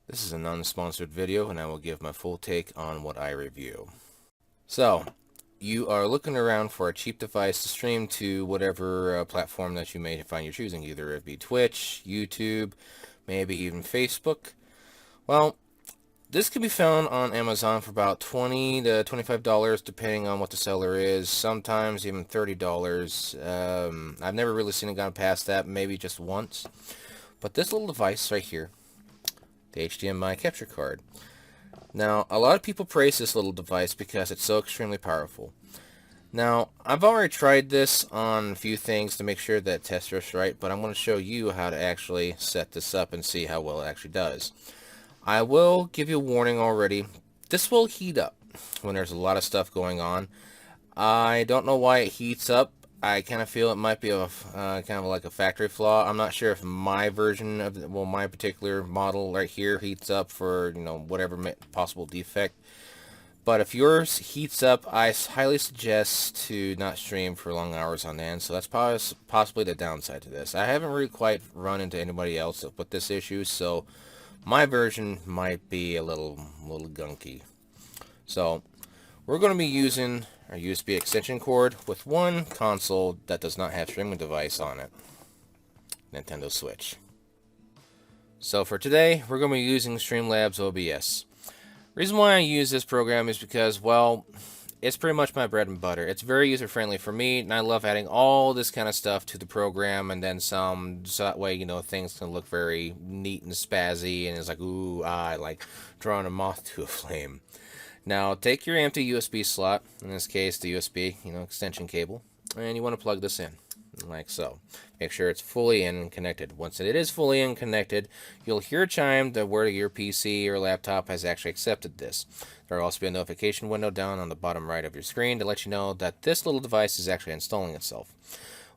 This is a non-sponsored video, and I will give my full take on what I review. So, you are looking around for a cheap device to stream to whatever platform that you may find you're choosing, either it be Twitch, YouTube, maybe even Facebook. Well, this can be found on Amazon for about $20 to $25, depending on what the seller is. Sometimes even $30. I've never really seen it gone past that, maybe just once. But this little device right here, the HDMI capture card. Now, a lot of people praise this little device because it's so extremely powerful. Now, I've already tried this on a few things to make sure that it tests just right, but I'm going to show you how to actually set this up and see how well it actually does. I will give you a warning already. This will heat up when there's a lot of stuff going on. I don't know why it heats up. I kind of feel it might be a kind of like a factory flaw. I'm not sure if my version of my particular model right here heats up for whatever possible defect. But if yours heats up, I highly suggest to not stream for long hours on end. So that's possibly the downside to this. I haven't really quite run into anybody else with this issue, so my version might be a little gunky. So we're going to be using our USB extension cord with one console that does not have streaming device on it. Nintendo Switch. So for today, we're going to be using Streamlabs OBS. Reason why I use this program is because, well, it's pretty much my bread and butter. It's very user-friendly for me, and I love adding all this kind of stuff to the program and then some, so that way, things can look very neat and spazzy, and it's like, ooh, I like drawing a moth to a flame. Now, take your empty USB slot, in this case, the USB, extension cable, and you want to plug this in, like so. Make sure it's fully in and connected. Once it is fully in and connected, you'll hear a chime that where your PC or laptop has actually accepted this. There will also be a notification window down on the bottom right of your screen to let you know that this little device is actually installing itself.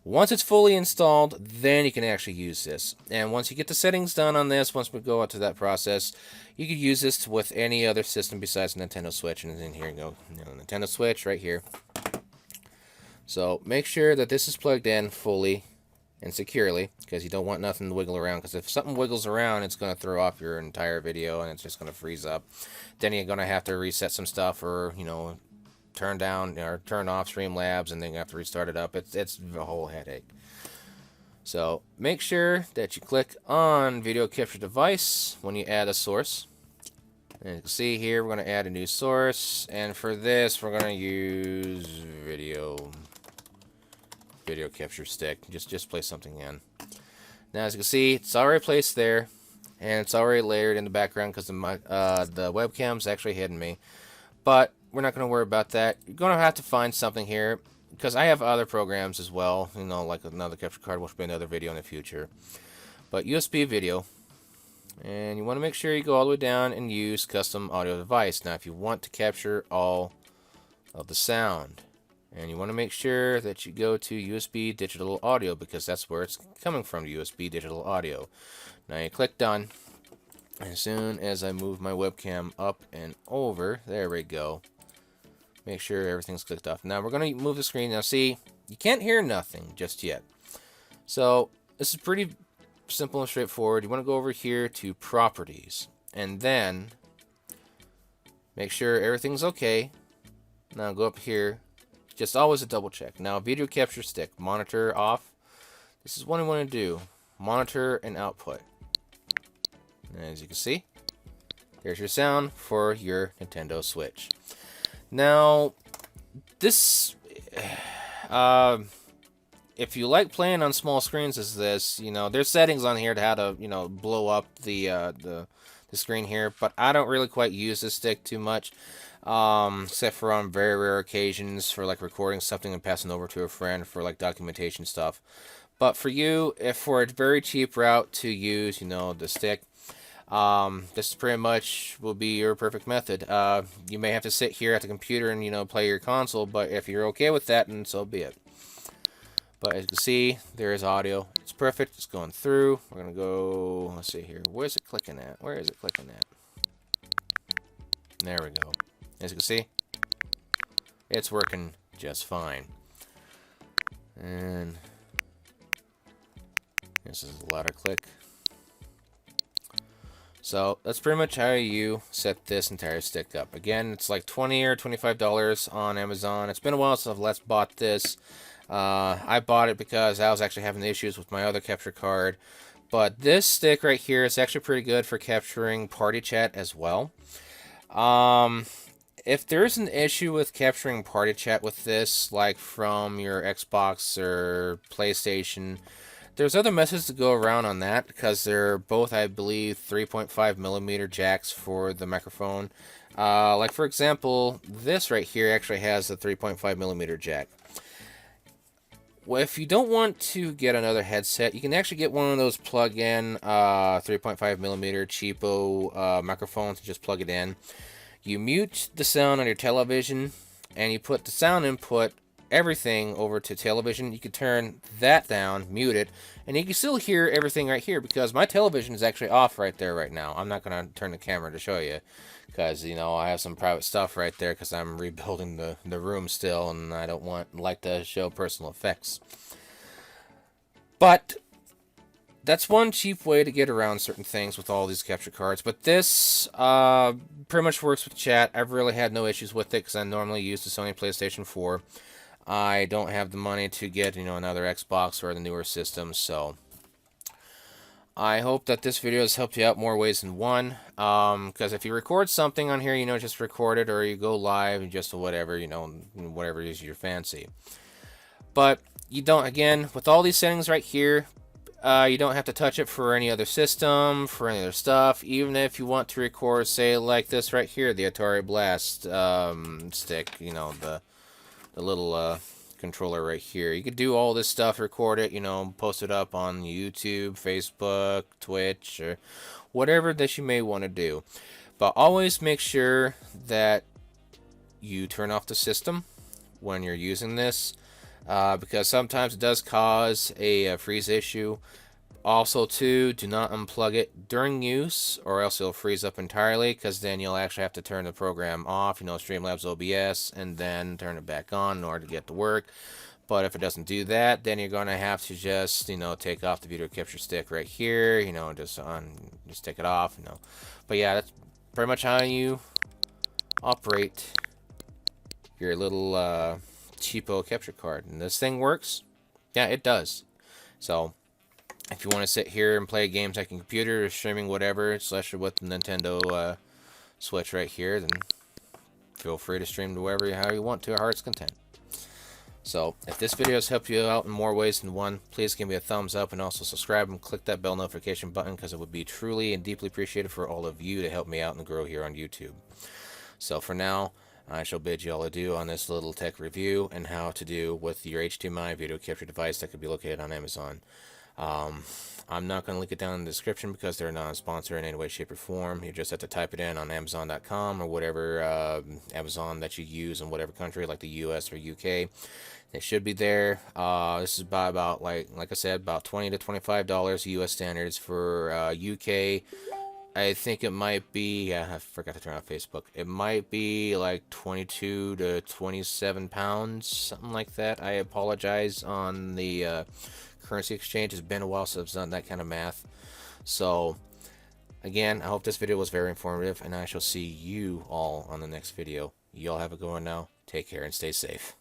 Once it's fully installed, then you can actually use this. And once you get the settings done on this, once we go out to that process, you could use this with any other system besides Nintendo Switch. And then here you go, Nintendo Switch right here. So make sure that this is plugged in fully and securely, because you don't want nothing to wiggle around, because if something wiggles around, it's going to throw off your entire video and it's just going to freeze up. Then you're going to have to reset some stuff, or turn down or turn off Streamlabs, and then you have to restart it up. It's a whole headache. So make sure that you click on video capture device when you add a source. And you can see here we're going to add a new source, and for this we're going to use video capture stick. Just place something in. Now, as you can see, it's already placed there, and it's already layered in the background because the webcam's actually hidden me. But we're not going to worry about that. You're going to have to find something here, because I have other programs as well, like another capture card, which will be another video in the future. But USB video, and you want to make sure you go all the way down and use custom audio device. Now, if you want to capture all of the sound, and you want to make sure that you go to USB digital audio, because that's where it's coming from, USB digital audio. Now you click done. As soon as I move my webcam up and over, there we go. Make sure everything's clicked off. Now we're going to move the screen. Now see, you can't hear nothing just yet. So this is pretty simple and straightforward. You want to go over here to properties, and then make sure everything's okay. Now go up here. Just always a double check. Now video capture stick, monitor off. This is what I want to do. Monitor and output. And as you can see, here's your sound for your Nintendo Switch. Now, this, if you like playing on small screens as this, there's settings on here to how to, blow up the screen here, but I don't really quite use this stick too much, except for on very rare occasions for like recording something and passing over to a friend for like documentation stuff. But for you, if for a very cheap route to use, the stick, this pretty much will be your perfect method. You may have to sit here at the computer and, play your console, but if you're okay with that, then so be it. But as you can see, there is audio. It's perfect. It's going through. We're going to go, let's see here. Where's it clicking at? Where is it clicking at? There we go. As you can see, it's working just fine. And this is a louder click. So that's pretty much how you set this entire stick up. Again, it's like $20 or $25 on Amazon. It's been a while since I've last bought this. I bought it because I was actually having issues with my other capture card. But this stick right here is actually pretty good for capturing party chat as well. If there's an issue with capturing party chat with this, like from your Xbox or PlayStation, there's other methods to go around on that, because they're both, I believe, 3.5mm jacks for the microphone. Like, for example, this right here actually has a 3.5mm jack. Well, if you don't want to get another headset, you can actually get one of those plug-in 3.5mm cheapo microphones and just plug it in. You mute the sound on your television, and you put the sound input, everything, over to television. You can turn that down, mute it, and you can still hear everything right here, because my television is actually off right there right now. I'm not going to turn the camera to show you, because, you know, I have some private stuff right there, because I'm rebuilding the room still, and I don't like to show personal effects. But that's one cheap way to get around certain things with all these capture cards. But this pretty much works with chat. I've really had no issues with it, because I normally use the Sony PlayStation 4. I don't have the money to get, you know, another Xbox or the newer system, so I hope that this video has helped you out more ways than one. Because if you record something on here, you know, just record it, or you go live, and just whatever, you know, whatever is your fancy. But you don't, again, with all these settings right here, you don't have to touch it for any other system, for any other stuff. Even if you want to record, say, like this right here, the Atari Blast stick, you know, the little controller right here. You could do all this stuff, record it, you know, post it up on YouTube, Facebook, Twitch, or whatever that you may want to do. But always make sure that you turn off the system when you're using this, because sometimes it does cause a freeze issue. Also, too, do not unplug it during use, or else it'll freeze up entirely, because then you'll actually have to turn the program off, you know, Streamlabs OBS, and then turn it back on in order to get to work. But if it doesn't do that, then you're going to have to just, you know, take off the video capture stick right here, you know, just take it off, you know. But yeah, that's pretty much how you operate your little cheapo capture card. And this thing works. Yeah, it does. So if you want to sit here and play games like a computer or streaming whatever, especially with the Nintendo Switch right here, then feel free to stream to wherever, how you want to, your heart's content. So if this video has helped you out in more ways than one, please give me a thumbs up, and also subscribe and click that bell notification button, because it would be truly and deeply appreciated for all of you to help me out and grow here on YouTube. So for now, I shall bid you all adieu on this little tech review and how to do with your HDMI video capture device that could be located on Amazon. I'm not going to link it down in the description, because they're not a sponsor in any way, shape, or form. You just have to type it in on Amazon.com or whatever Amazon that you use in whatever country, like the US or UK. It should be there. This is about like I said, about $20 to $25 US standards. For UK, I think it might be, yeah, I forgot to turn on Facebook. It might be like 22 to 27 pounds, something like that. I apologize on the currency exchange. It's been a while since I've done that kind of math. So again, I hope this video was very informative, and I shall see you all on the next video. You all have a good one now. Take care and stay safe.